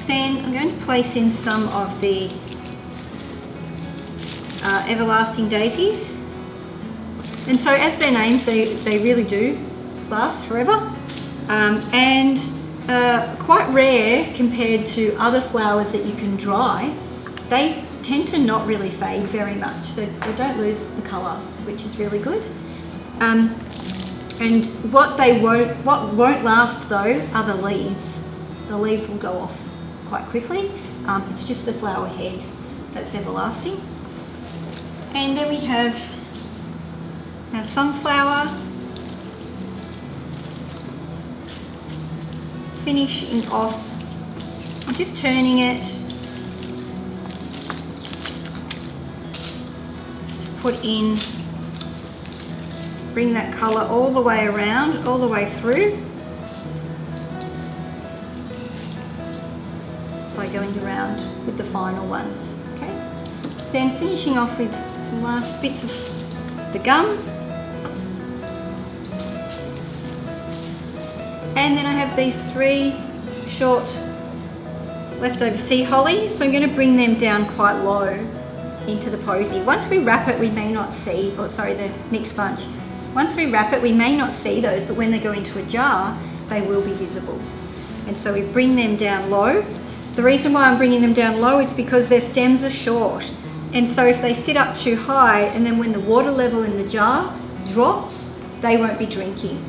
Then I'm going to place in some of the everlasting daisies. And so as they're named, they really do last forever. And quite rare compared to other flowers that you can dry. They tend to not really fade very much. They don't lose the colour, which is really good. And what won't last though are the leaves. The leaves will go off quite quickly. It's just the flower head that's everlasting. And then we have our sunflower, finishing off, I'm just turning it to put in, bring that colour all the way around, all the way through, by going around with the final ones. Okay. Then finishing off with some last bits of the gum. And then I have these 3 short leftover sea holly, so I'm going to bring them down quite low into the posy. Once we wrap it, we may not see, the mixed bunch. Once we wrap it, we may not see those, but when they go into a jar, they will be visible. And so we bring them down low. The reason why I'm bringing them down low is because their stems are short. And so if they sit up too high, and then when the water level in the jar drops, they won't be drinking.